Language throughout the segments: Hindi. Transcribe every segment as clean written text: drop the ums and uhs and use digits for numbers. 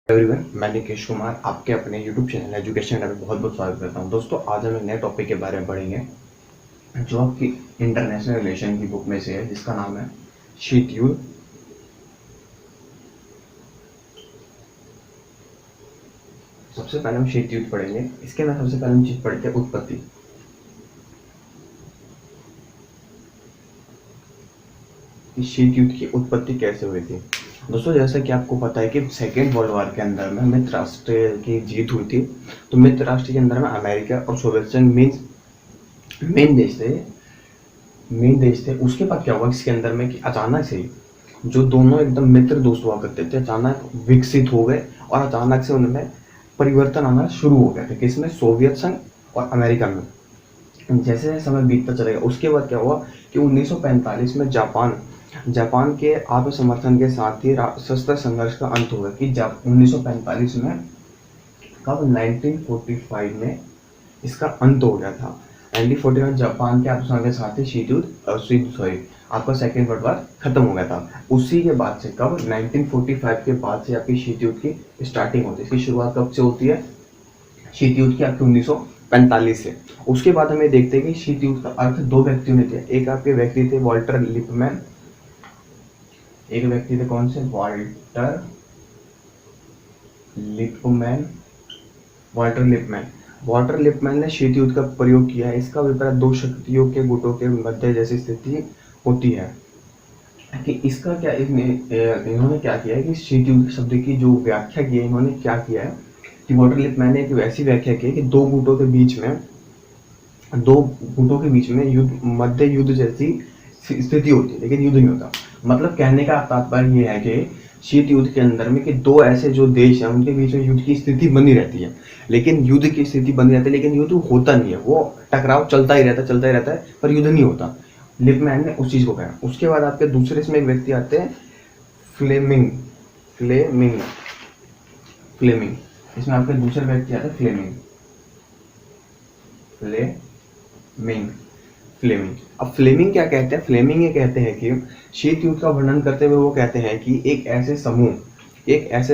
एवरीवन, मैं निकेश कुमार आपके अपने यूट्यूब चैनल एजुकेशन अड्डा में बहुत बहुत स्वागत करता हूं। दोस्तों, आज हम एक नए टॉपिक के बारे में पढ़ेंगे जो आपकी इंटरनेशनल रिलेशन की बुक में से है, जिसका नाम है शीत युद्ध। सबसे पहले हम शीत युद्ध पढ़ेंगे। इसके अंदर सबसे पहले हम चीज पढ़ते हैं उत्पत्ति। इस शीत युद्ध की उत्पत्ति कैसे हुई थी। दोस्तों, जैसा कि आपको पता है कि सेकेंड वर्ल्ड वॉर के अंदर में मित्र राष्ट्र की जीत हुई थी। तो मित्र राष्ट्र के अंदर में अमेरिका और सोवियत संघ मेन देश थे। उसके बाद क्या हुआ इसके अंदर में कि अचानक से ही जो दोनों एकदम मित्र दोस्त हुआ करते थे अचानक विकसित हो गए और अचानक से उनमें परिवर्तन आना शुरू हो गया था। किसमें? सोवियत संघ और अमेरिका में। जैसे समय बीतता चलेगा उसके बाद क्या हुआ कि 1945 में जापान के आत्मसमर्थन के साथ ही सशस्त्र संघर्ष का अंत हुआ कि 1945 में कब 1945 में इसका अंत हो गया था। 1945 में जापान के आत्मसमर्थन के साथ ही आपका सेकेंड वर्ल्ड वॉर खत्म हो गया था। उसी के बाद से कब 1945 के बाद से आपकी शीत युद्ध की स्टार्टिंग होती है। इसकी शुरुआत कब से होती है? शीत युद्ध की आपकी 1945 से। उसके बाद हमें देखते हैं कि शीत युद्ध का अर्थ दो व्यक्तियों ने किया। एक आपके व्यक्ति थे वॉल्टर लिपमैन। एक व्यक्ति थे कौन से? वॉल्टर लिपमैन ने शीत युद्ध का प्रयोग किया है। इसका विपरीत दो शक्तियों के गुटों के मध्य जैसी स्थिति होती है कि इसका क्या इन्होंने क्या किया है कि शीत युद्ध शब्द की जो व्याख्या की है, इन्होंने क्या किया है कि वॉल्टर लिपमैन ने एक वैसी व्याख्या की है कि दो गुटों के बीच में मध्य युद्ध जैसी स्थिति होती है, लेकिन युद्ध नहीं होता। मतलब कहने का तात्पर्य ये है कि शीत युद्ध के अंदर में कि दो ऐसे जो देश हैं उनके बीच में युद्ध की स्थिति बनी रहती है, लेकिन युद्ध की स्थिति बनी रहती है, लेकिन युद्ध होता नहीं है। वो टकराव चलता ही रहता है, पर युद्ध नहीं होता। लिपमैन ने उस चीज को कहा। उसके बाद आपके दूसरे इसमें एक व्यक्ति आते हैं फ्लेमिंग। इसमें आपके दूसरे व्यक्ति आते हैं फ्लेमिंग। अब फ्लेमिंग क्या कहते हैं? फ्लेमिंग ये कहते हैं कि शीत युद्ध का वर्णन करते हुए वो कहते हैं कि एक ऐसे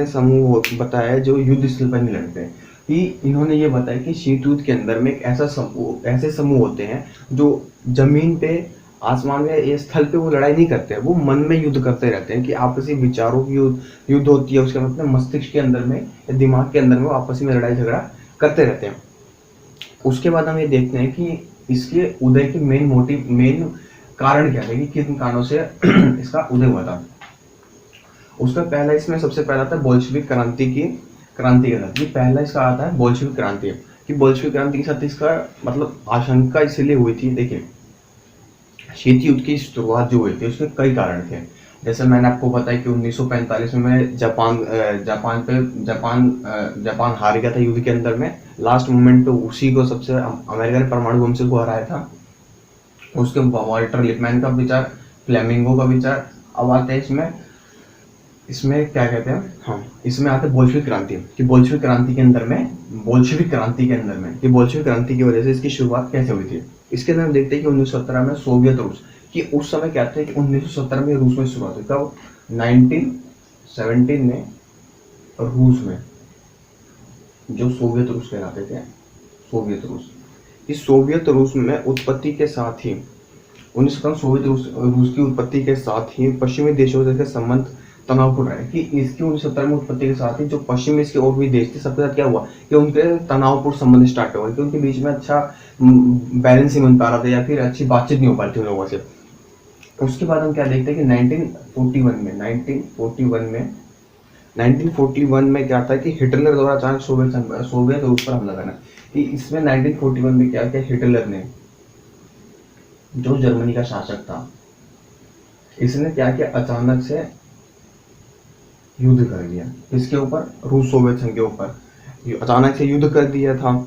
समूह बताया जो युद्ध स्थल पर नहीं लड़ते। कि इन्होंने ये बताया कि शीत युद्ध के अंदर में एक ऐसे समूह होते हैं जो जमीन पे, आसमान में या स्थल पे वो लड़ाई नहीं करते हैं, वो मन में युद्ध करते रहते हैं कि आपसी विचारों की युद्ध होती है। उसके मतलब मस्तिष्क के अंदर में या दिमाग के अंदर में वो आपस में लड़ाई झगड़ा करते रहते हैं। उसके बाद हम ये देखते हैं कि इसके उदय के मेन कारण क्या है कि किन कारणों से इसका उदय हुआ था। उसका पहला इसमें सबसे पहला था बोल्शेविक क्रांति के साथ। ये पहला इसका आता है बोल्शेविक क्रांति कि बोल्शेविक क्रांति के साथ इसका मतलब आशंका इसलिए हुई थी। देखिए, शीत युद्ध की शुरुआत जो हुई थी उसके कई कारण थे। जैसे मैंने आपको बताया कि 1945 में जापान हार गया था युद्ध के अंदर में। लास्ट मोमेंट पे उसी को सबसे अमेरिका ने परमाणु बम से को हराया था। उसके वॉल्टर लिपमैन का विचार, फ्लेमिंगो का विचार। अब आते हैं इसमें क्या कहते हैं, हाँ, इसमें आते हैं बोल्शेविक क्रांति कि बोल्शेविक क्रांति के अंदर में कि बोल्शेविक क्रांति की वजह से इसकी शुरुआत कैसे हुई थी। इसके अंदर हम देखते हैं कि 1917 में सोवियत रूस कि उस समय कहते हैं कि 1917 में रूस में शुरुआत हुई। कब? 1917 में रूस में, जो सोवियत रूस कहलाते थे, इस सोवियत रूस में उत्पत्ति के साथ ही 1917 सोवियत रूस की उत्पत्ति के साथ ही पश्चिमी देशों से संबंध तनावपूर्ण रहे कि इसकी 1917 में उत्पत्ति के साथ ही जो पश्चिम इसके और भी देश थे सबके साथ क्या हुआ कि उनके तनावपूर्ण संबंध स्टार्ट हुए कि उनके बीच में अच्छा बैलेंस नहीं बन पा रहा था या फिर अच्छी बातचीत नहीं हो पा रही थी उन लोगों से। उसके बाद हम क्या देखते हैं कि 1941 में क्या था कि हिटलर द्वारा अचानक सोवियत रूस पर हमला करना कि इसमें 1941 में क्या किया हिटलर ने, जो जर्मनी का शासक था, इसने क्या किया अचानक से युद्ध कर दिया। इसके ऊपर रूस सोवियत संघ के ऊपर अचानक से युद्ध कर दिया था।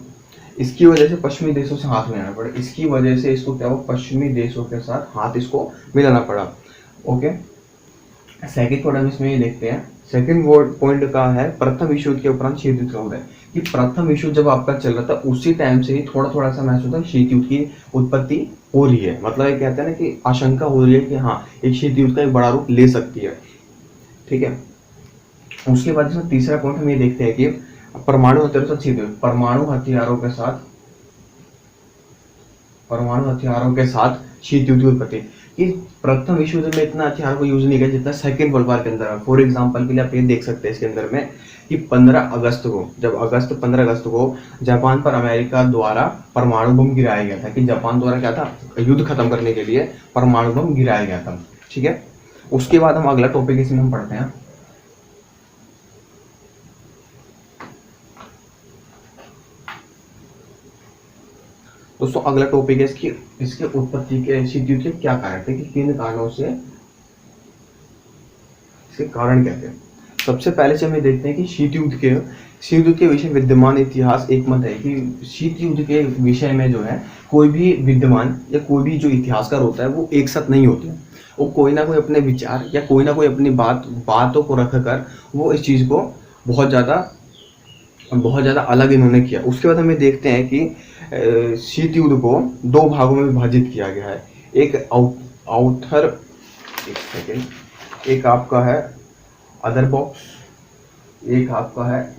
इसकी वजह से पश्चिमी देशों से हाथ मिलाना पड़ा। इसकी वजह से इसको क्या हुआ, पश्चिमी देशों के साथ हाथ इसको मिलाना पड़ा। ओके, सेकंड पॉइंट हम इसमें ये देखते हैं। सेकंड पॉइंट का है प्रथम विश्व युद्ध के उपरांत शीत युद्ध का उदय कि प्रथम विश्व जब आपका चल रहा था उसी टाइम से ही थोड़ा सा महसूस होता है शीत युद्ध की उत्पत्ति हो रही है। मतलब ये कहते हैं ना कि आशंका हो रही है कि हाँ, एक शीत युद्ध का एक बड़ा रूप ले सकती है। ठीक है, उसके बाद इसमें तीसरा पॉइंट हम ये देखते हैं कि परमाणु हथियारों से शीत युद्ध, परमाणु हथियारों के साथ शीत युद्ध की उत्पत्ति। कि प्रथम विश्व युद्ध में इतना हथियार को यूज नहीं किया जितना सेकेंड वर्ल्ड वॉर के अंदर। फॉर एग्जांपल के लिए आप ये देख सकते हैं इसके अंदर में कि 15 अगस्त को, जब 15 अगस्त को जापान पर अमेरिका द्वारा परमाणु बम गिराया गया था। कि जापान द्वारा क्या था, युद्ध खत्म करने के लिए परमाणु बम गिराया गया था। ठीक है, उसके बाद हम अगला टॉपिक इसमें हम पढ़ते हैं। दोस्तों अगला टॉपिक है इसके उत्पत्ति के, शीत युद्ध के क्या कारण थे, कि किन कारणों से, इसके कारण क्या थे। सबसे पहले से हम ये देखते हैं कि शीत युद्ध के विषय विद्यमान इतिहास एक मत है कि शीत युद्ध के विषय में जो है कोई भी विद्यमान या कोई भी जो इतिहासकार होता है वो एक साथ नहीं होते। वो कोई ना कोई अपने विचार या कोई ना कोई अपनी बातों को रखकर वो इस चीज को बहुत ज्यादा अलग इन्होंने किया। उसके बाद हमें देखते हैं कि शीत युद्ध को दो भागों में विभाजित किया गया है। एक एक आपका है अदर बॉक्स, एक आपका है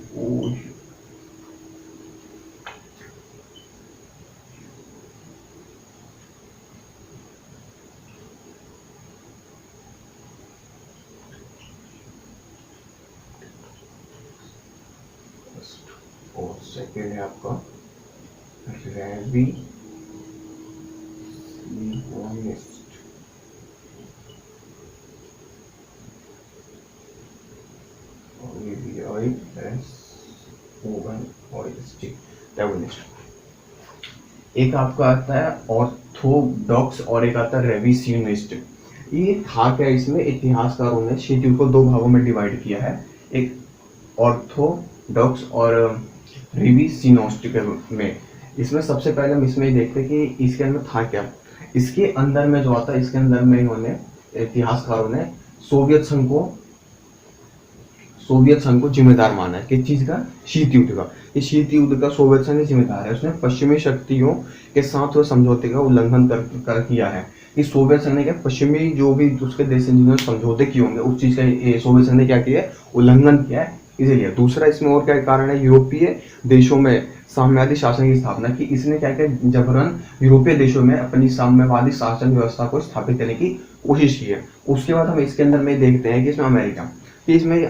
और सेकेंड है आपका रेविसियोनिस्ट। एक आपका आता है ऑर्थोडॉक्स और एक आता है रेविसियोनिस्ट। ये था क्या, इसमें इतिहासकारों ने शीत युद्ध को दो भागों में डिवाइड किया है, एक ऑर्थोडॉक्स और रिविसियोनिस्ट में। इसमें सबसे पहले हम इसमें देखते हैं कि इसके अंदर था क्या। इसके अंदर में जो आता है, इसके अंदर में इन्होंने इतिहासकारों ने सोवियत संघ को जिम्मेदार माना है। किस चीज का, शीत युद्ध का। ये शीत युद्ध का सोवियत संघ जिम्मेदार है। उसने पश्चिमी शक्तियों के साथ हुए समझौते का उल्लंघन कर किया है। कि सोवियत संघ ने क्या, पश्चिमी जो भी उसके देश जिन्होंने समझौते किए होंगे उस चीज का सोवियत संघ ने क्या किया है, उल्लंघन किया है, इसीलिए। दूसरा इसमें और क्या कारण है, यूरोपीय देशों में साम्यवादी शासन की स्थापना की। इसने क्या किया, जबरन यूरोपीय देशों में अपनी साम्यवादी शासन व्यवस्था को स्थापित करने की कोशिश की है। उसके बाद हम इसके अंदर में देखते हैं कि इसमें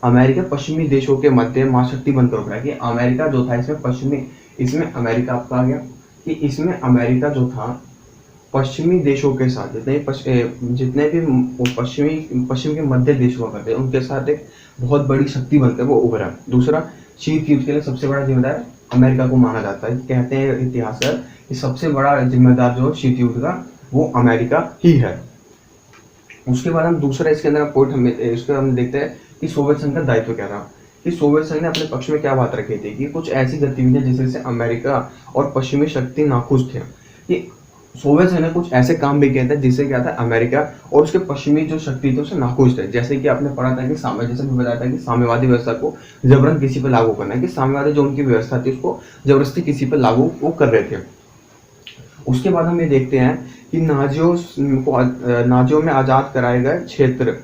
अमेरिका पश्चिमी देशों के मध्य महाशक्ति बनकर उभरा। कि अमेरिका जो था इसमें अमेरिका आपका आ गया कि इसमें अमेरिका जो था पश्चिमी देशों के साथ जितने भी पश्चिम के मध्य देश हुआ करते हैं उनके साथ एक बहुत बड़ी शक्ति बनकर वो उभरा। दूसरा, शीत युद्ध के लिए सबसे बड़ा जिम्मेदार अमेरिका को माना जाता है। कहते हैं इतिहासकार कि सबसे बड़ा जिम्मेदार जो शीत युद्ध का वो अमेरिका ही है। उसके बाद हम दूसरा इसके अंदर पॉइंट हम देखते हैं कि सोवियत संघ का दायित्व क्या था। कि सोवियत संघ ने अपने पक्ष में क्या बात रखी थी कि कुछ ऐसी गतिविधियां जिससे अमेरिका और पश्चिमी शक्ति नाखुश थे। कि सोवियत संघ ने कुछ ऐसे काम भी किए थे जिससे क्या था, अमेरिका और उसके पश्चिमी जो शक्ति थे उससे नाखुश थे। जैसे कि आपने पढ़ा था कि जैसे भी बताया था कि साम्यवादी व्यवस्था को जबरन किसी पर लागू करना है। कि साम्यवादी जो उनकी व्यवस्था थी उसको जबरदस्ती किसी पर लागू वो कर रहे थे। उसके बाद हम ये देखते हैं कि नाजियों में आजाद कराए गए क्षेत्र।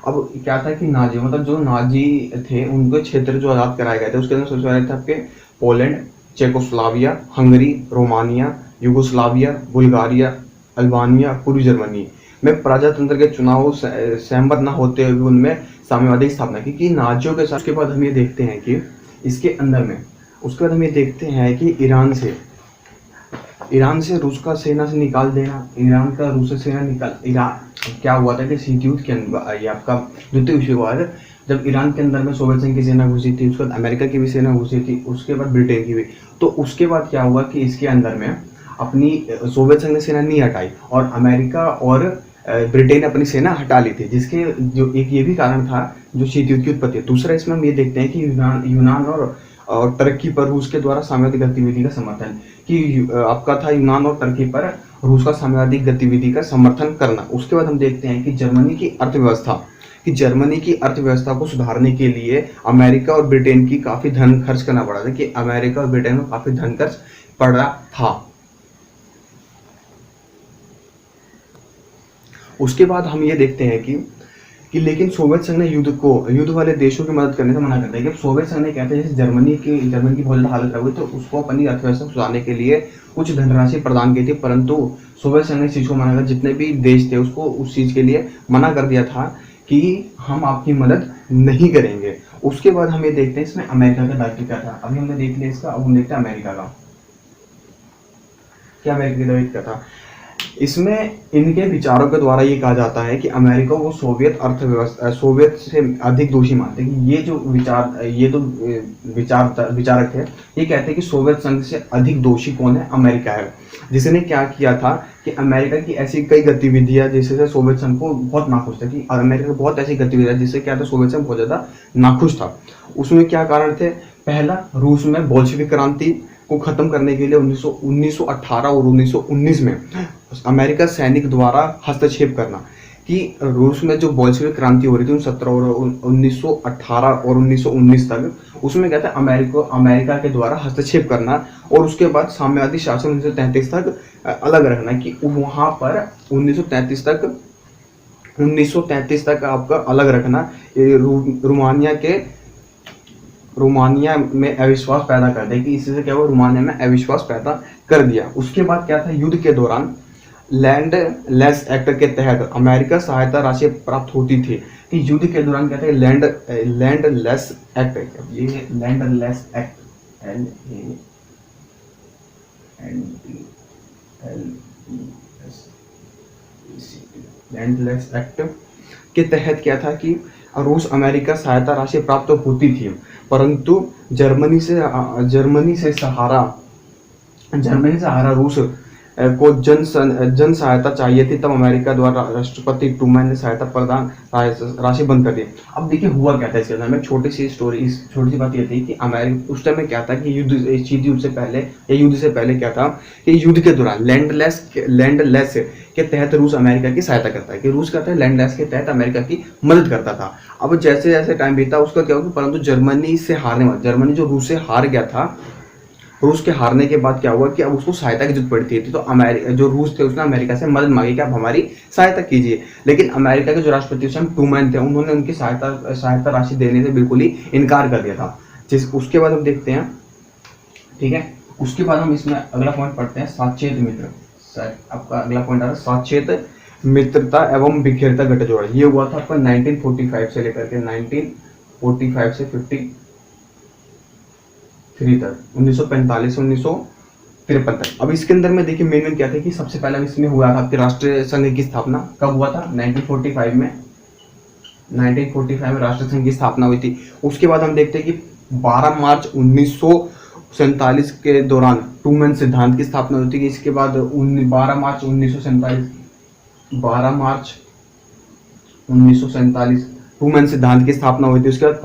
अब क्या था कि मतलब जो नाजी थे उनके क्षेत्र जो आजाद कराए गए थे उसके अंदर सबसे पहले थे आपके Poland, Czechoslovakia, Hungary, Romania, Yugoslavia, Bulgaria, Albania, पूर्वी जर्मनी में प्रजातंत्र के चुनाव सहमत न होते हुए उनमें साम्यवादी की स्थापना की। नाजियों के साथ। उसके बाद हम ये देखते हैं कि उसके बाद हम ये देखते हैं कि ईरान से रूस का सेना से निकाल देना। ईरान का रूस से सेना क्या हुआ था कि शीत युद्ध के अंदर, ये आपका द्वितीय विश्व युद्ध, जब ईरान के अंदर में सोवियत संघ की सेना घुसी थी, उसके बाद अमेरिका की भी सेना घुसी थी, उसके बाद ब्रिटेन की भी। तो उसके बाद क्या हुआ कि इसके अंदर में अपनी सोवियत संघ ने सेना नहीं हटाई और अमेरिका और ब्रिटेन ने अपनी सेना हटा ली थी, जिसके जो एक ये भी कारण था जो शीत युद्ध की उत्पत्ति। दूसरा इसमें हम ये देखते हैं कि यूनान और तुर्की पर रूस के द्वारा साम्यवादी गतिविधि का समर्थन। कि आपका था यूनान और तुर्की पर रूस का साम्यवादी गतिविधि का समर्थन करना। उसके बाद हम देखते हैं कि जर्मनी की अर्थव्यवस्था को सुधारने के लिए अमेरिका और ब्रिटेन की काफी धन खर्च करना पड़ा था। कि अमेरिका और ब्रिटेन को काफी धन खर्च पड़ रहा था। उसके बाद हम ये देखते हैं कि कि लेकिन सोवियत संघ ने युद्ध वाले देशों की मदद करने से मना करता है। कि सोवियत संघ ने कहते हैं जैसे जर्मनी की बहुत ज़्यादा हालत खराब हुई तो उसको अपनी अर्थव्यवस्था सुधारने के लिए कुछ धनराशि प्रदान की थी, परंतु सोवियत संघ ने इस चीज़ को मना कर, जितने भी देश थे उसको उस चीज़ के लिए मना कर दिया था कि हम आपकी मदद नहीं करेंगे। उसके बाद हम ये देखते हैं इसमें अमेरिका का दायित्व क्या था। अभी हमने देख लिया इसका, अब हम देखते हैं अमेरिका का क्या। अमेरिका का दायित्व क्या था इसमें। इनके विचारों के द्वारा ये कहा जाता है कि अमेरिका को सोवियत अर्थव्यवस्था सोवियत से अधिक दोषी मानते हैं। कि ये जो विचारक है ये कहते हैं कि सोवियत संघ से अधिक दोषी कौन है, अमेरिका है, जिसने क्या किया था कि अमेरिका की ऐसी कई गतिविधियां जिससे सोवियत संघ को बहुत नाखुश था। कि अमेरिका की बहुत ऐसी गतिविधियां जिससे क्या था सोवियत संघ बहुत ज्यादा नाखुश था। उसमें क्या कारण थे, पहला रूस में बोल्शेविक क्रांति को खत्म करने के लिए 1918 और 1919 में अमेरिका सैनिक द्वारा हस्तक्षेप करना। कि रूस में जो बोल्शेविक क्रांति हो रही थी 1918 और 1919 तक, उसमें क्या था अमेरिका के द्वारा हस्तक्षेप करना और उसके बाद साम्यवादी शासन 1933 तक अलग रखना। कि वहां पर 1933 तक आपका अलग रखना रोमानिया में अविश्वास पैदा कर दिया। कि इससे क्या हुआ, रोमानिया में अविश्वास पैदा कर दिया। उसके बाद क्या था, युद्ध के दौरान लैंड लेस एक्ट के तहत अमेरिका सहायता राशि प्राप्त होती थी। कि युद्ध के दौरान क्या था, लैंड लेस एक्ट, ये land less act land less act के तहत क्या था कि रूस अमेरिका सहायता राशि प्राप्त होती थी, परंतु जर्मनी से सहारा रूस को जन सहायता चाहिए थी। तब अमेरिका द्वारा राष्ट्रपति ट्रूमैन ने सहायता प्रदान राशि बंद कर दी। अब देखिए हुआ क्या था इसके अंदर में, छोटी सी बात ये थी कि अमेरिका उस टाइम में क्या था कि शीत युद्ध से पहले क्या था कि युद्ध के दौरान लैंड लेस के तहत रूस अमेरिका की सहायता करता है। कि रूस कहता है लैंड लेस के तहत अमेरिका की मदद करता था। अब जैसे जैसे टाइम बीता उसका क्या होगा, परंतु जर्मनी जो रूस से हार गया था, रूस के हारने के बाद क्या हुआ कि अब उसको सहायता की जरूरत पड़ती थी। तो अमेरिका जो रूस थे उसने अमेरिका से मदद मांगी कि आप हमारी सहायता कीजिए। लेकिन अमेरिका के जो राष्ट्रपति ट्रूमैन थे उन्होंने उनकी सहायता राशि देने से बिल्कुल ही इनकार कर दिया था। उसके बाद हम देखते हैं, ठीक है, उसके बाद हम इसमें अगला पॉइंट पढ़ते हैं, साचेत मित्र। आपका अगला पॉइंट आ रहा है साचेत मित्रता एवं बिखेरता गठजोड़। ये हुआ था आपका 1945 से लेकर के 1945 से 53 तक, 1945 से 1953 तक। अब इसके अंदर में देखिए मेन क्या था कि सबसे पहला इसमें हुआ था आपके राष्ट्रीय संघ की स्थापना कब हुआ था, 1945 में राष्ट्रीय संघ की स्थापना हुई थी। उसके बाद हम देखते हैं कि 12 मार्च 1947 के दौरान ट्रूमैन सिद्धांत की स्थापना हुई थी। इसके बाद 12 मार्च 1947 ट्रूमैन सिद्धांत की स्थापना हुई थी। उसके बाद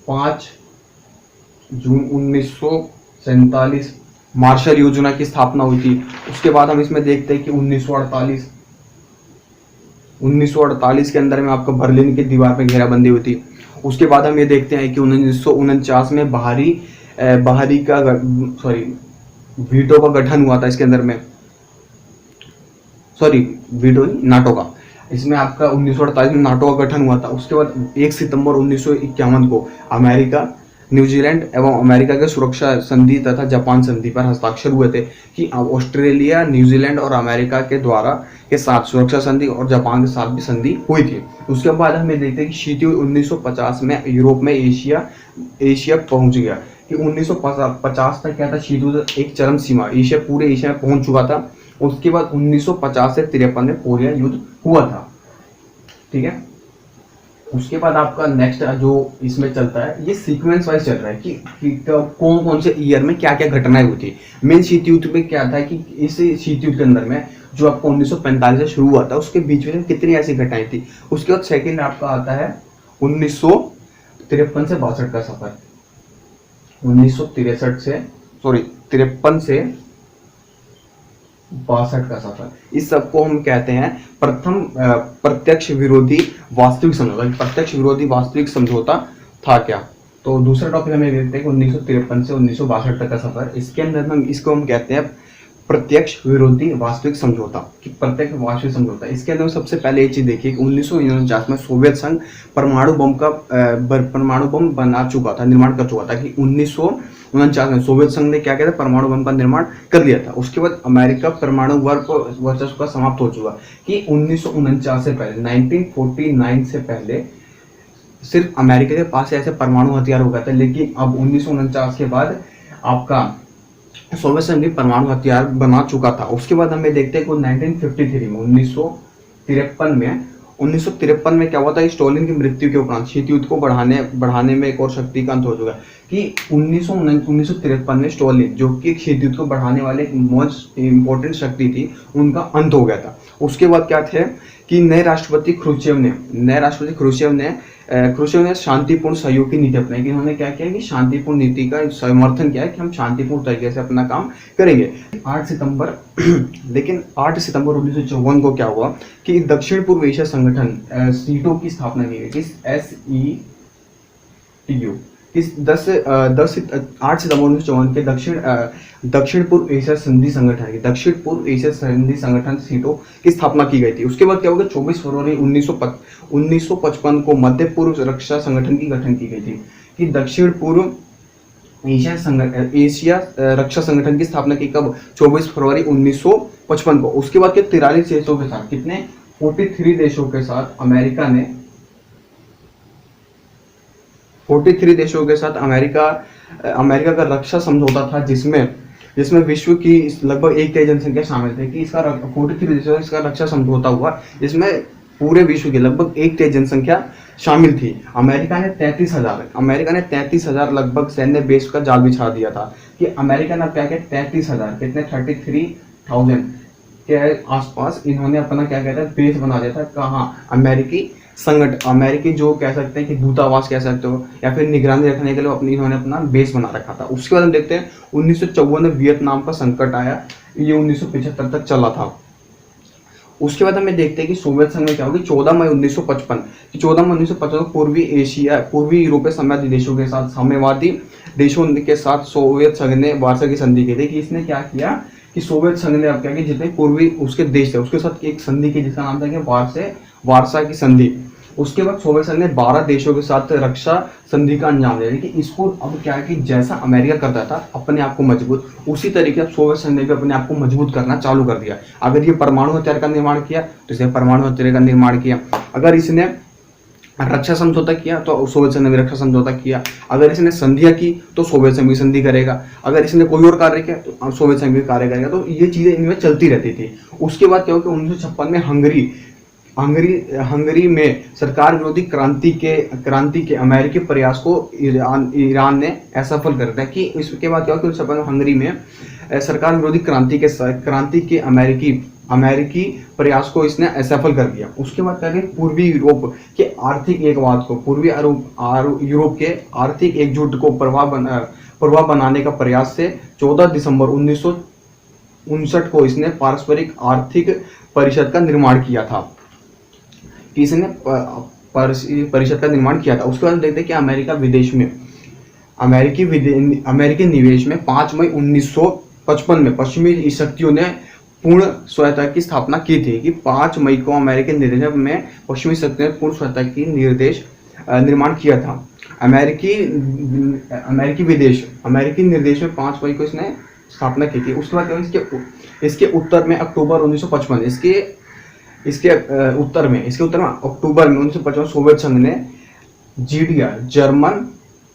5 जून 1947 मार्शल योजना की स्थापना हुई थी। उसके बाद हम इसमें देखते हैं कि 1948 के अंदर में आपका बर्लिन की दीवार पे घेराबंदी हुई थी। उसके बाद हम ये देखते हैं कि 1949 में वीटो का गठन हुआ था। इसके अंदर में नाटो का, इसमें आपका 1948 में नाटो का गठन हुआ था। उसके बाद 1 सितंबर 1951 को अमेरिका, न्यूजीलैंड एवं अमेरिका के सुरक्षा संधि तथा जापान संधि पर हस्ताक्षर हुए थे। कि ऑस्ट्रेलिया, न्यूजीलैंड और अमेरिका के साथ सुरक्षा संधि और जापान के साथ भी संधि हुई थी। उसके बाद हमें देखते हैं कि शीत युद्ध 1950 में यूरोप में एशिया पहुंच गया। कि 1950 तक क्या था, शीत युद्ध एक चरम सीमा पूरे एशिया में पहुंच चुका था। उसके बाद 1950 से 53 में कोरिया युद्ध हुआ था, ठीक है। उसके बाद आपका नेक्स्ट जो इसमें चलता है, ये सीक्वेंस वाइज चल रहा है कि कौन से ईयर में क्या क्या घटनाएं हुई थी। मेन शीत युद्ध में क्या था कि इस शीत युद्ध के अंदर में जो आपको 1945 से शुरू हुआ था उसके बीच में कितनी ऐसी घटनाएं थी। उसके बाद सेकंड आपका आता है 1953 से 62 का सफर, 53 से 62 का सफर। इस सबको हम कहते हैं प्रथम प्रत्यक्ष विरोधी वास्तविक समझौता। प्रत्यक्ष विरोधी वास्तविक समझौता था क्या। तो दूसरा टॉपिक हमें देखते हैं 1953 से 1962 तक का सफर। इसके अंदर हम इसको हम कहते हैं प्रत्यक्ष विरोधी वास्तविक समझौता कि प्रत्यक्ष वास्तविक समझौता। इसके अंदर सबसे पहले ये चीज देखिए कि 1949 में सोवियत संघ परमाणु बम बना चुका था, निर्माण कर चुका था कि 1949 में सोवियत संघ ने क्या किया था, परमाणु बम का निर्माण कर लिया था। उसके बाद अमेरिका परमाणु वर्चस्व का समाप्त हो चुका कि 1949 से पहले 1949 से पहले सिर्फ अमेरिका के पास ऐसे परमाणु हथियार हो गए थे, लेकिन अब 1949 के बाद आपका सोवियत संघ भी परमाणु हथियार बना चुका था। उसके बाद हमें देखते हैं कि 1953 में 1953 में क्या हुआ था, स्टालिन की मृत्यु के उपरांत शीत युद्ध को बढ़ाने में एक और शक्ति का अंत हो चुका है कि 1953 में स्टालिन जो कि शीत युद्ध को बढ़ाने वाले एक मोस्ट इंपॉर्टेंट शक्ति थी, उनका अंत हो गया था। उसके बाद क्या थे कि नए राष्ट्रपति क्रुश्चेव ने शांतिपूर्ण सहयोग की नीति अपनाई कि उन्होंने क्या किया कि शांतिपूर्ण नीति का समर्थन किया है कि हम शांतिपूर्ण तरीके से अपना काम करेंगे। 8 सितंबर 1954 को क्या हुआ कि दक्षिण पूर्व एशिया संगठन सीटों की स्थापना की गई, किस SETU इस 8 सितंबर 1954 के दक्षिण पूर्व एशिया संधि संगठन सीटों की स्थापना की गई थी। उसके बाद क्या होगा, 24 फरवरी 1955 को मध्य पूर्व रक्षा संगठन की गठन की गई थी कि दक्षिण पूर्व एशिया रक्षा संगठन की स्थापना की कब, 24 फरवरी 1955 को। उसके बाद के 43 देशों के साथ, कितने, 43 देशों के साथ अमेरिका ने 43 देशों के साथ अमेरिका का रक्षा समझौता था, जिसमें विश्व की लगभग 1 जनसंख्या शामिल थे कि इसका 43 देशों इसका रक्षा समझौता हुआ, जिसमें पूरे विश्व की लगभग 1 जनसंख्या शामिल थी। अमेरिका ने 33,000 लगभग सैन्य बेस का जाल बिछा दिया था कि अमेरिका ने क्या किया, 33,000 कितने 33,000 के आसपास इन्होंने अपना क्या कहता है बेस बना दिया था। कहाँ, अमेरिकी जो कह सकते हैं कि दूतावास कह सकते हो या फिर निगरानी रखने के लिए इन्होंने अपना बेस बना रखा था। उसके बाद हम देखते हैं 1954 में वियतनाम का संकट आया, ये 1975 तक चला था। उसके बाद हमें देखते हैं कि सोवियत संघ में क्या होगी, 14 मई 1955 पूर्वी यूरोपीय साम्राज्य देशों के साथ, साम्यवादी देशों के साथ सोवियत संघ ने वार्सा की संधि की थी कि इसने क्या किया कि सोवियत संघ ने अब क्या किया, जितने पूर्वी उसके देश थे उसके साथ एक संधि की जिसका नाम था कि वार्सा की संधि। उसके बाद सोवियत संघ ने 12 देशों के साथ रक्षा संधि का अंजाम दिया कि इसको अब क्या है कि जैसा अमेरिका करता था अपने आप को मजबूत, उसी तरीके से सोवियत संघ ने भी अपने आप को मजबूत करना चालू कर दिया। अगर ये परमाणु हथियार का निर्माण किया तो इसने परमाणु हथियार का निर्माण किया, अगर इसने रक्षा समझौता किया तो सोवियत संघ ने भी रक्षा समझौता किया, अगर इसने संधियां की तो सोवियत संघ भी संधि करेगा, अगर इसने कोई और कार्य किया तो सोवियत संघ भी कार्य करेगा। तो ये चीजें इनमें चलती रहती थी। उसके बाद क्या हो कि 1956 में हंगरी में सरकार विरोधी क्रांति के अमेरिकी प्रयास को ईरान ने असफल कर दिया कि इसके बाद क्या हो कि 1956 में हंगरी में सरकार विरोधी क्रांति के अमेरिकी प्रयास को इसने असफल कर दिया। उसके बाद क्या पूर्वी यूरोप के आर्थिक एकवाद को, पूर्वी यूरोप के आर्थिक एकजुट को प्रभाव बनाने का प्रयास से 14 दिसंबर 1959 को इसने पारस्परिक आर्थिक परिषद का निर्माण किया था कि इसने परिषद का निर्माण किया था। उसके बाद देखते हैं कि अमेरिकी निवेश में 5 मई 1955 में पश्चिमी शक्तियों ने पूर्ण स्वायत्ता की स्थापना की थी कि 5 मई को अमेरिकी निर्देश में पश्चिमी शक्तियों ने पूर्ण स्वायत्ता की निर्माण किया था। अमेरिकी निर्देश में 5 मई को इसने स्थापना की थी। उसके बाद इसके उत्तर में अक्टूबर 1955 इसके उत्तर में अक्टूबर में 1955 सोवियत संघ ने GDR जर्मन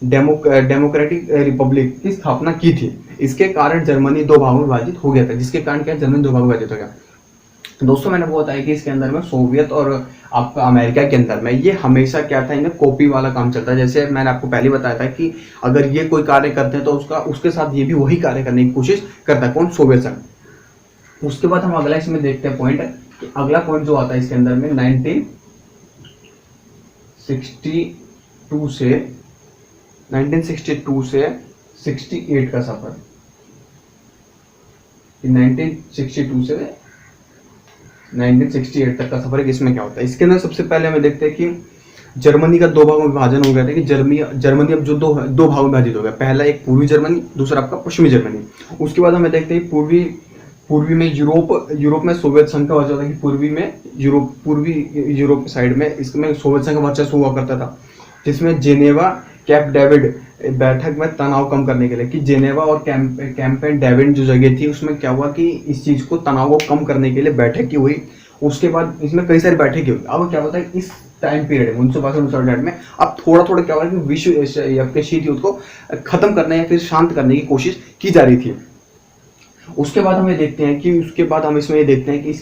डेमोक्रेटिक रिपब्लिक की स्थापना की थी। इसके कारण जर्मनी 2 भागों में विभाजित हो गया था, जिसके कारण क्या जर्मनी 2 भागों में विभाजित हो गया। दोस्तों मैंने वो बताया कि इसके अंदर में सोवियत और आपका अमेरिका के अंदर में ये हमेशा क्या था, इनमें कॉपी वाला काम चलता है। जैसे मैंने आपको पहले बताया था कि अगर ये कोई कार्य करते हैं तो उसके साथ ये भी वही कार्य करने की कोशिश करता है, कौन, सोवियत संघ। उसके बाद हम अगला इसमें देखते हैं पॉइंट, अगला पॉइंट जो आता है इसके अंदर में 1962 से 68 का सफर, 1962 से 1968 तक का सफर है। इसमें क्या होता है, इसके अंदर सबसे पहले हमें देखते हैं कि जर्मनी का 2 भागों में विभाजन हो गया था कि जर्मनी अब जो दो भागों में विभाजित हो गया, पहला एक पूर्वी जर्मनी, दूसरा आपका पश्चिमी जर्मनी। उसके बाद हमें देखते हैं पूर्वी में यूरोप में सोवियत संघ का वर्चस्व था कि पूर्वी यूरोप साइड में इसमें सोवियत संघ का वर्चस्व हुआ करता था, जिसमें जेनेवा कैंप डेविड बैठक में तनाव कम करने के लिए, कि जेनेवा और कैंप डेविड जो जगह थी उसमें क्या हुआ कि इस चीज को, तनाव को कम करने के लिए बैठक की हुई। उसके बाद इसमें कई सारी बैठकें हुई। अब क्या होता है इस टाइम पीरियड में 1962 में अब थोड़ा थोड़ा क्या हुआ कि विश्व अपने शीत युद्ध को खत्म करने या फिर शांत करने की कोशिश की जा रही थी। उसके बाद हम ये देखते हैं कि इसके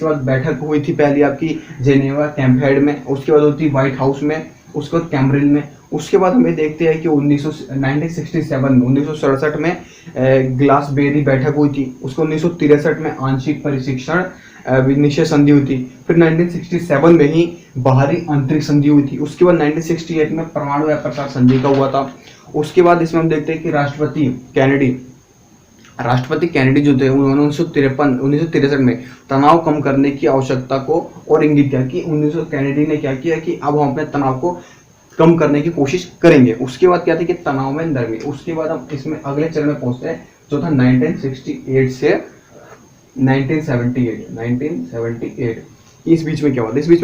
बाद बैठक हुई थी पहली आपकी जेनेवा कैंपहेड में, उसके बाद होती व्हाइट हाउस में, उसके बाद कैम्ब्रिल में। उसके बाद हमें देखते हैं कि 1967 में ग्लासबेरी बैठक हुई थी। उसको 1963 में आंशिक परिशिक्षण निषेध संधि हुई थी। फिर 1967 में ही बाहरी अंतरिक्ष संधि हुई थी। उसके बाद 1968 में परमाणु प्रसार संधि का हुआ था। उसके बाद इसमें हम देखते हैं कि राष्ट्रपति कैनेडी जो थे उन्होंने 1963 में तनाव कम करने की आवश्यकता को और इंगित किया कि कैनेडी ने क्या किया कि अब हम अपने तनाव को कम करने की कोशिश करेंगे। उसके बाद क्या था कि तनाव में नरमी। उसके बाद हम इसमें अगले चरण में पहुंचते हैं जो था 1968 से 1978। इस बीच में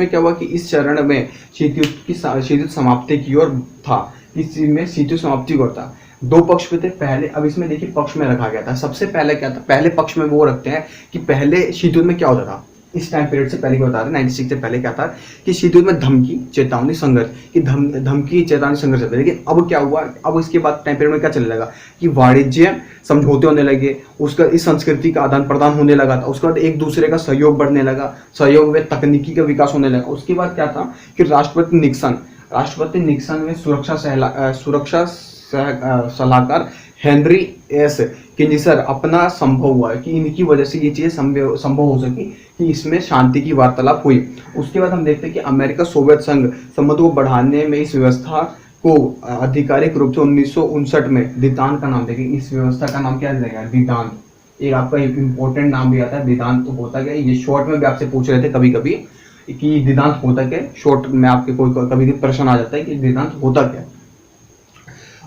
क्या हुआ कि इस चरण में शीत युद्ध समाप्ति की ओर था। इसमें शीत युद्ध समाप्ति की ओर था। दो पक्ष में थे पहले। अब इसमें देखिए पक्ष में रखा गया था। सबसे पहले क्या था, पहले पक्ष में वो रखते हैं कि पहले शीत युद्ध में क्या होता था। इस टाइम पीरियड से पहले क्या बता रहे हैं, 96 से पहले क्या था कि शीत युद्ध में धमकी चेतावनी संघर्ष की धमकी चेतावनी संघर्ष होता है। लेकिन अब क्या हुआ, अब इसके बाद टाइम पीरियड में क्या चलने लगा कि वाणिज्य समझौते होने लगे, उसका इस संस्कृति का आदान प्रदान होने लगा था। उसके बाद एक दूसरे का सहयोग बढ़ने लगा, सहयोग में तकनीकी का विकास होने लगा। उसके बाद क्या था कि राष्ट्रपति निक्सन में सुरक्षा सलाहकार हेनरी एस किसिंजर अपना संभव हुआ कि इनकी वजह से ये चीजें संभव हो सकी कि इसमें शांति की वार्तालाप हुई। उसके बाद हम देखते हैं कि अमेरिका सोवियत संघ संबंध को बढ़ाने में इस व्यवस्था को आधिकारिक रूप से 1959 में दीतान का नाम देंगे। इस व्यवस्था का नाम क्या रहेगा, दीतान। एक आपका इंपॉर्टेंट नाम भी आता है दीदांत। तो होता क्या, ये शॉर्ट में भी आपसे पूछ रहे थे कभी कभी कि दीदांत होता क्या। शॉर्ट में आपके कोई कभी प्रश्न आ जाता है कि दीदांत होता क्या।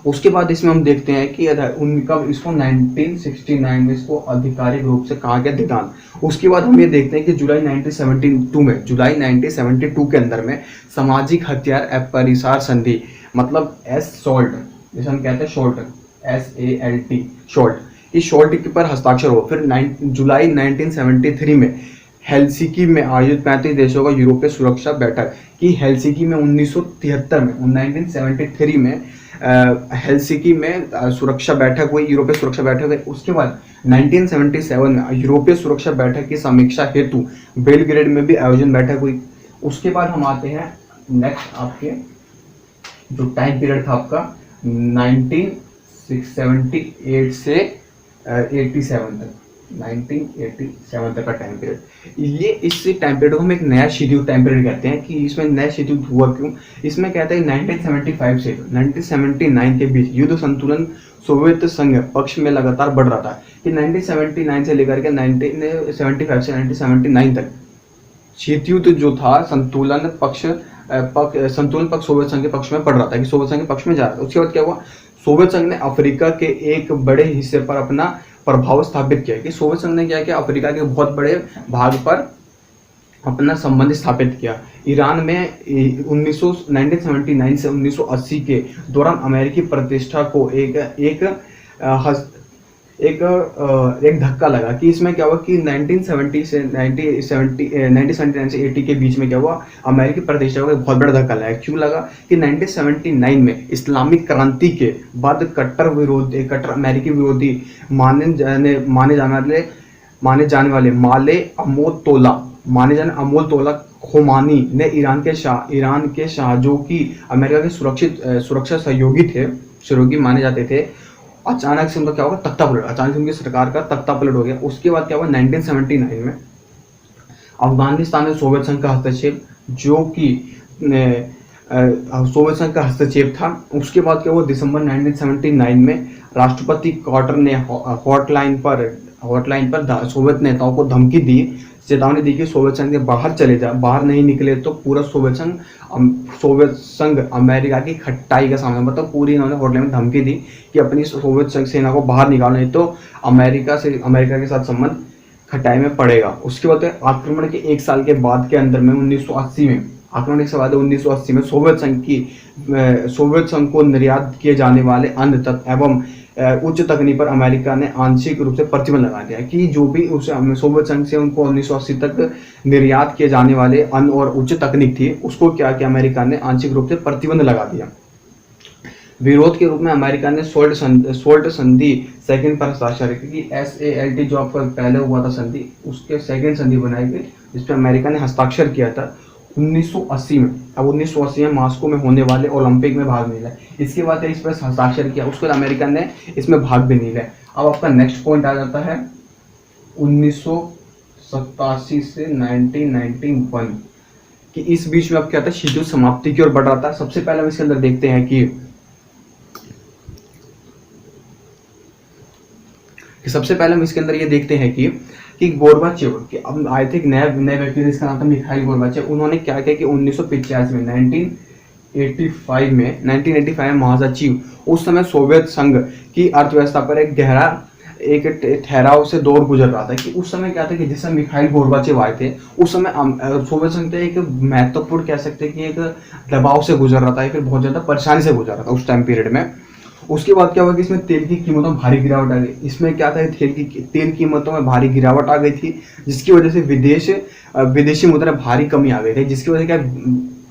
उसके बाद इसमें हम देखते हैं कि उनका इसको 1969 में इसको आधिकारिक रूप से कहा गया दीदान। उसके बाद हम ये देखते हैं कि जुलाई 1972 के अंदर में सामाजिक हथियार अपरिहार संधि, मतलब SALT, जैसे हम कहते हैं शॉर्ट, SALT शॉर्ट, इस शॉर्ट के पर हस्ताक्षर हो। फिर जुलाई 1973 में हेलसिंकी में आयोजित 35 देशों का यूरोपीय सुरक्षा बैठक की हेलसिंकी में 1973 में हेलसिंकी में सुरक्षा बैठक हुई, यूरोपीय सुरक्षा बैठक हुई। उसके बाद 1977 में यूरोपीय सुरक्षा बैठक की समीक्षा हेतु बेलग्रेड में भी आयोजन बैठक हुई। उसके बाद हम आते हैं नेक्स्ट आपके जो टाइम पीरियड था आपका 1978 से 1987 तक का टाइम पीरियड। ये इस टाइम पीरियड को हम एक नया शेड्यूल टाइम पीरियड कहते हैं। कि इसमें नया शेड्यूल हुआ क्यों, इसमें कहते हैं 1975 से 1979 के बीच युद्ध संतुलन सोवियत संघ पक्ष में लगातार बढ़ रहा था। कि 1979 से लेकर के 1975 से 1979 तक शीत युद्ध जो था संतुलन पक्ष सोवियत संघ के पक्ष में बढ़ रहा था, कि सोवियत संघ के पक्ष में जा रहा था। उसके बाद क्या हुआ, सोवियत संघ ने अफ्रीका के एक बड़े हिस्से पर अपना प्रभाव स्थापित किया। कि सोवियत संघ ने क्या किया, अफ्रीका के बहुत बड़े भाग पर अपना संबंध स्थापित किया। ईरान में 1979 से 1980 के दौरान अमेरिकी प्रतिष्ठा को एक धक्का लगा। कि इसमें क्या हुआ कि 1979 से 80 के बीच में क्या हुआ, अमेरिकी प्रतिष्ठा को एक बहुत बड़ा धक्का लगा। क्यों लगा कि 1979 में इस्लामिक क्रांति के बाद कट्टर अमेरिकी विरोधी माने जाने वाले अमोल तोला खोमानी ने ईरान के शाह जो कि अमेरिका के सुरक्षा सहयोगी माने जाते थे, अचानक से उनका क्या होगा, तख्ता पलट, अचानक से उनकी सरकार का तख्ता पलट हो गया। उसके बाद क्या हुआ, 1979 में अफगानिस्तान में सोवियत संघ का हस्तक्षेप, जो कि सोवियत संघ का हस्तक्षेप था। उसके बाद क्या हुआ, दिसंबर 1979 में राष्ट्रपति कार्टर ने हॉटलाइन पर सोवियत नेताओं को धमकी दी, चेतावनी दी कि सोवियत संघ के बाहर चले जा, बाहर नहीं निकले तो पूरा सोवियत संघ अमेरिका की खट्टाई का सामना, मतलब पूरी इन्होंने हॉटलाइन में धमकी दी कि अपनी सोवियत संघ सेना को बाहर निकालो, नहीं तो अमेरिका के साथ संबंध खटाई में पड़ेगा। उसके बाद आक्रमण के 1 साल के बाद के अंदर में 1980 में, आक्रमण के बाद 1980 में सोवियत संघ को निर्यात किए जाने वाले अन्न तत्व एवं उच्च तकनीक पर अमेरिका ने आंशिक रूप से प्रतिबंध लगा दिया कि जो भी उस सोवियत संघ से उनको 1980 तक निर्यात किए जाने वाले अन्न और उच्च तकनीक थी, उसको क्या किया अमेरिका ने आंशिक रूप से प्रतिबंध लगा दिया। विरोध के रूप में अमेरिका ने सोल्ट संधि सेकंड पर हस्ताक्षर की। SALT जो आपका पहले हुआ था संधि, उसके सेकंड संधि बनाई गई जिसपे अमेरिका ने हस्ताक्षर किया था 1980 में। अब 1980 में मॉस्को में होने वाले ओलंपिक में भाग नहीं लिया, इसके बाद इस पर हस्ताक्षर किया, उसके बाद अमेरिका ने इसमें भाग भी नहीं लिया। अब आपका नेक्स्ट पॉइंट आ जाता है 1987 से 1991 कि इस बीच में अब क्या था, शीत युद्ध समाप्ति की ओर बढ़ रहा था। सबसे पहले हम इसके अंदर देखते हैं कि सबसे पहले हम इसके अंदर ये देखते हैं कि गोर्बाचेव के अब आए थे एक नए व्यक्ति जिसका नाम था मिखाइल गोर्बाचेव। उन्होंने क्या किया कि 1985 में 1985 में महासचिव, उस समय सोवियत संघ की अर्थव्यवस्था पर एक गहरा एक ठहराव से दौर गुजर रहा था। कि उस समय क्या था कि जिस समय मिखाइल गोर्बाचेव आए थे, उस समय सोवियत संघ एक महत्वपूर्ण कह सकते हैं कि एक दबाव से गुजर रहा था या फिर बहुत ज्यादा परेशानी से गुजर रहा था उस टाइम पीरियड में। उसके बाद क्या हुआ कि इसमें तेल की कीमतों में भारी गिरावट आ गई। इसमें क्या था, तेल कीमतों में भारी गिरावट आ गई थी, जिसकी वजह से विदेशी मुद्रा भारी कमी आ गई थी, जिसकी वजह से क्या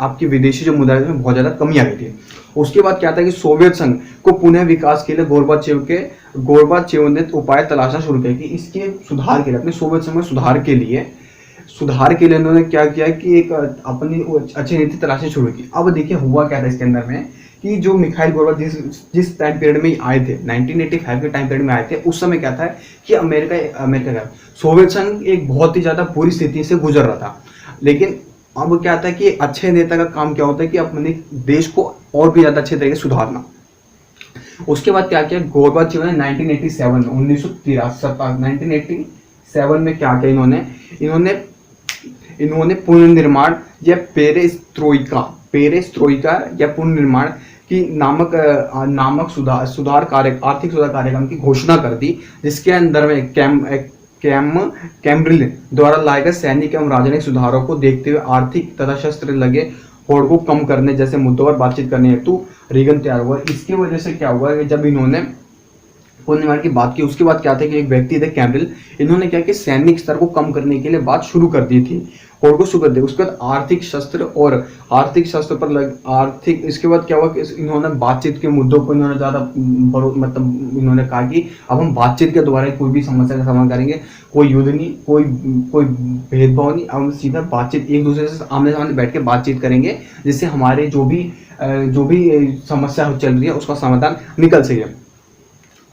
आपकी विदेशी जो मुद्रा में बहुत ज्यादा कमी आ गई थी। उसके बाद क्या था कि सोवियत संघ को पुनः विकास के लिए गोर्बाचेव ने उपाय तलाशना शुरू किया कि इसके सुधार के लिए, अपने सोवियत संघ में सुधार के लिए उन्होंने क्या किया कि एक अपनी अच्छी नीति तलाशनी शुरू की। अब देखिए हुआ क्या था इसके अंदर में कि जो मिखाइल गोर्बाचेव जिस टाइम पीरियड में आए थे, 1985 के टाइम पीरियड में आए थे, उस समय क्या था कि अमेरिका क्या, सोवियत संघ एक बहुत ही ज्यादा बुरी स्थिति से गुजर रहा था। लेकिन अब क्या था कि अच्छे नेता का काम क्या होता है कि अपने देश को और भी ज्यादा अच्छे तरीके से सुधारना। उसके बाद क्या किया गोर्बाचेव ने 1987 में क्या किया इन्होंने पुनर्निर्माण या पेरेस्ट्रोइका या पुनर्निर्माण की नामक आर्थिक सुधार कार्यक्रम की घोषणा कर दी, जिसके अंदर में कैम्ब्रिल द्वारा लाए गए सैनिक एवं राजनीतिक सुधारों को देखते हुए आर्थिक तथा शस्त्र लगे होड़ को कम करने जैसे मुद्दों पर बातचीत करने हेतु रीगन तैयार हुआ। इसकी वजह से क्या हुआ कि जब इन्होंने पुनर्निर्माण की बात की, उसके बाद क्या था कि एक व्यक्ति थे कैम्ब्रिल, इन्होंने क्या कि सैनिक स्तर को कम करने के लिए बात शुरू कर दी थी, होड़ को शुरू कर दिया। उसके बाद आर्थिक शस्त्र पर इसके बाद क्या हुआ कि इन्होंने बातचीत के मुद्दों को इन्होंने ज्यादा इन्होंने कहा कि अब हम बातचीत के द्वारा कोई भी समस्या का समाधान करेंगे, कोई युद्ध नहीं, कोई भेदभाव नहीं, अब हम सीधा बातचीत एक दूसरे से आमने सामने बैठ के बातचीत करेंगे, जिससे हमारे जो भी समस्या चल रही है उसका समाधान निकल सके।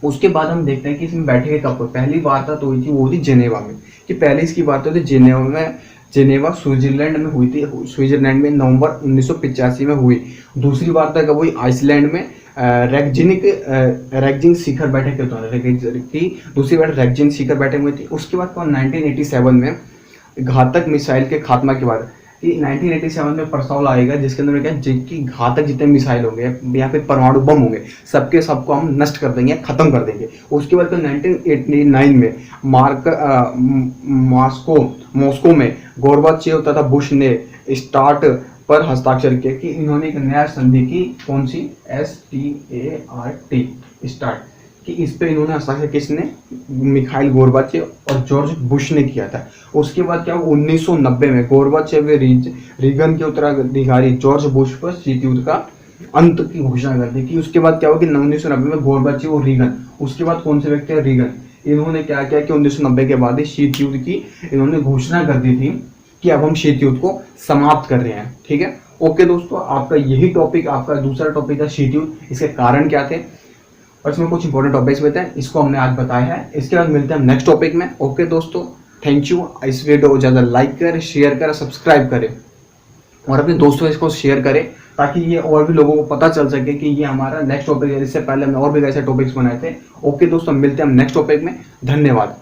उसके बाद हम देखते हैं कि इसमें बैठे कब पहली वार्ता तो हुई थी, वो थी जेनेवा में, कि पहले इसकी वार्ता थी जेनेवा स्विट्जरलैंड में हुई थी, स्विट्जरलैंड में नवंबर 1985 में हुई। दूसरी वार्ता कब हुई, आइसलैंड में रेगजिंग शिखर बैठक के दौरान की दूसरी बार रेगजिंग शिखर बैठक हुई थी। उसके बाद 1987 में घातक मिसाइल के खात्मा के बाद 1987 में प्रस्ताव लाएगा, जिसके अंदर क्या जिनकी घातक जितने मिसाइल होंगे या फिर परमाणु बम होंगे सबको हम नष्ट कर देंगे, खत्म कर देंगे। उसके बाद 1989 में मॉस्को में गोर्बाचेव तथा बुश ने स्टार्ट पर हस्ताक्षर किया कि इन्होंने एक नया संधि की, कौन सी, START स्टार्ट, कि इस पे इन्होंने हस्ताक्षर किसने, मिखाइल गोर्बाचेव और जॉर्ज बुश ने किया था। उसके बाद क्या हुआ 1990 में गोर्बाचेव रीगन के उत्तराधिकारी जॉर्ज बुश पर शीत युद्ध का अंत की घोषणा कर दी। कि उसके बाद क्या हुआ कि 1990 में गोर्बाचेव और रीगन, उसके बाद कौन से व्यक्ति है, रीगन, इन्होंने क्या किया कि 1990 के बाद ही शीत युद्ध की इन्होंने घोषणा कर दी थी कि अब हम शीत युद्ध को समाप्त कर रहे हैं। ठीक है, ओके दोस्तों, आपका यही टॉपिक, आपका दूसरा टॉपिक था शीत युद्ध, इसके कारण क्या थे और इसमें कुछ इंपॉर्टेंट टॉपिक्स भी थे, इसको हमने आज बताया है। इसके बाद मिलते हैं नेक्स्ट टॉपिक में। ओके दोस्तों, थैंक यू। इस वीडियो को ज़्यादा लाइक करें, शेयर करें, सब्सक्राइब करें और अपने दोस्तों इसको शेयर करें, ताकि ये और भी लोगों को पता चल सके कि ये हमारा नेक्स्ट टॉपिक है। इससे पहले हमने और भी ऐसे टॉपिक्स बनाए थे। ओके दोस्तों, मिलते हैं हम नेक्स्ट टॉपिक में। धन्यवाद।